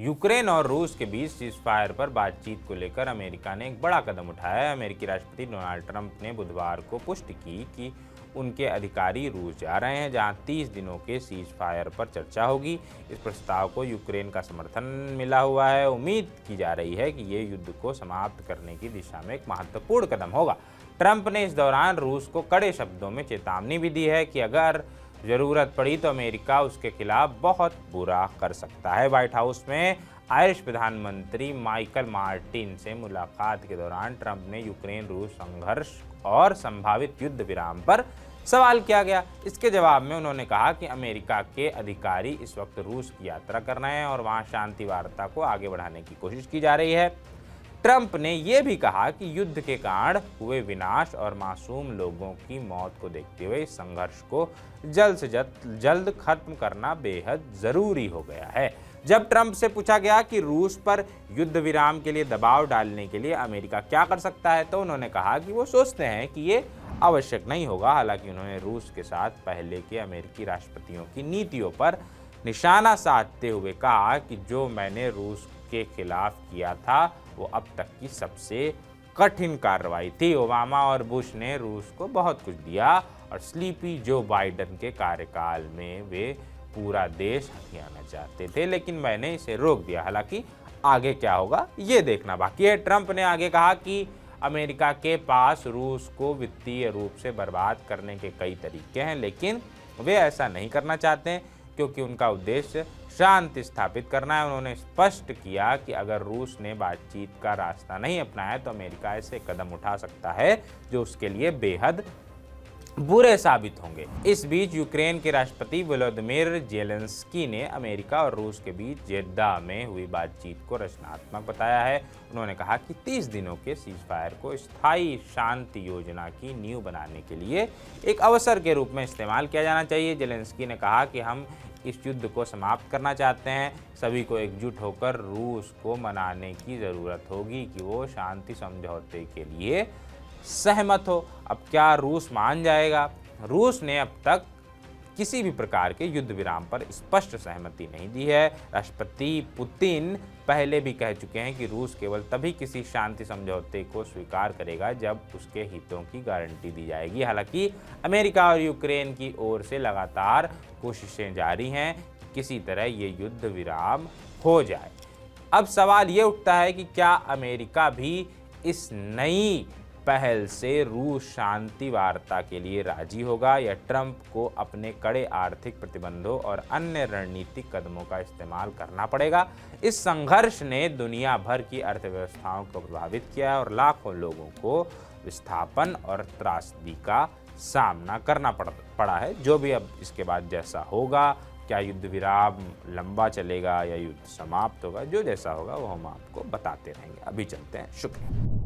Ukraine और रूस के बीच सीज़फायर पर बातचीत को लेकर अमेरिका ने एक बड़ा कदम उठाया है। अमेरिकी राष्ट्रपति डोनाल्ड ट्रंप ने बुधवार को पुष्टि की कि उनके अधिकारी रूस जा रहे हैं, जहां 30 दिनों के सीज़फायर पर चर्चा होगी। इस प्रस्ताव को यूक्रेन का समर्थन मिला हुआ है। उम्मीद की जा रही है कि ये युद्ध को समाप्त करने की दिशा में एक महत्वपूर्ण कदम होगा। ट्रंप ने इस दौरान रूस को कड़े शब्दों में चेतावनी भी दी है कि अगर जरूरत पड़ी तो अमेरिका उसके खिलाफ बहुत बुरा कर सकता है। व्हाइट हाउस में आयरिश प्रधानमंत्री माइकल मार्टिन से मुलाकात के दौरान ट्रंप ने यूक्रेन रूस संघर्ष और संभावित युद्ध विराम पर सवाल किया गया। इसके जवाब में उन्होंने कहा कि अमेरिका के अधिकारी इस वक्त रूस की यात्रा कर रहे हैं और वहां शांति वार्ता को आगे बढ़ाने की कोशिश की जा रही है। ट्रंप ने यह भी कहा कि युद्ध के कारण हुए विनाश और मासूम लोगों की मौत को देखते हुए इस संघर्ष को जल्द से जल्द खत्म करना बेहद जरूरी हो गया है। जब ट्रंप से पूछा गया कि रूस पर युद्ध विराम के लिए दबाव डालने के लिए अमेरिका क्या कर सकता है, तो उन्होंने कहा कि वो सोचते हैं कि ये आवश्यक नहीं होगा। हालांकि उन्होंने रूस के साथ पहले के अमेरिकी राष्ट्रपतियों की नीतियों पर निशाना साधते हुए कहा कि जो मैंने रूस के खिलाफ किया था वो अब तक की सबसे कठिन कार्रवाई थी। ओबामा और बुश ने रूस को बहुत कुछ दिया और स्लीपी जो बाइडेन के कार्यकाल में वे पूरा देश हथियाना चाहते थे, लेकिन मैंने इसे रोक दिया। हालांकि आगे क्या होगा ये देखना बाकी है। ट्रंप ने आगे कहा कि अमेरिका के पास रूस को वित्तीय रूप से बर्बाद करने के कई तरीके हैं, लेकिन वे ऐसा नहीं करना चाहते हैं क्योंकि उनका उद्देश्य शांति स्थापित करना है। उन्होंने स्पष्ट किया कि अगर रूस ने बातचीत का रास्ता नहीं अपनाया तो अमेरिका ऐसे कदम उठा सकता है जो उसके लिए बेहद बुरे साबित होंगे। इस बीच यूक्रेन के राष्ट्रपति वोलोदिमीर जेलेंस्की ने अमेरिका और रूस के बीच जेद्दा में हुई बातचीत को रचनात्मक बताया है। उन्होंने कहा कि 30 दिनों के सीज़फायर को स्थायी शांति योजना की नींव बनाने के लिए एक अवसर के रूप में इस्तेमाल किया जाना चाहिए। जेलेंस्की ने कहा कि हम इस युद्ध को समाप्त करना चाहते हैं। सभी को एकजुट होकर रूस को मनाने की ज़रूरत होगी कि वो शांति समझौते के लिए सहमत हो। अब क्या रूस मान जाएगा? रूस ने अब तक किसी भी प्रकार के युद्ध विराम पर स्पष्ट सहमति नहीं दी है। राष्ट्रपति पुतिन पहले भी कह चुके हैं कि रूस केवल तभी किसी शांति समझौते को स्वीकार करेगा जब उसके हितों की गारंटी दी जाएगी। हालांकि अमेरिका और यूक्रेन की ओर से लगातार कोशिशें जारी हैं कि किसी तरह ये युद्ध विराम हो जाए। अब सवाल ये उठता है कि क्या अमेरिका भी इस नई पहल से रूस शांति वार्ता के लिए राजी होगा या ट्रंप को अपने कड़े आर्थिक प्रतिबंधों और अन्य रणनीतिक कदमों का इस्तेमाल करना पड़ेगा। इस संघर्ष ने दुनिया भर की अर्थव्यवस्थाओं को प्रभावित किया है और लाखों लोगों को विस्थापन और त्रासदी का सामना करना पड़ा है। जो भी अब इसके बाद जैसा होगा, क्या युद्ध विराम लंबा चलेगा या युद्ध समाप्त होगा, जो जैसा होगा वो हम आपको बताते रहेंगे। अभी चलते हैं। शुक्रिया।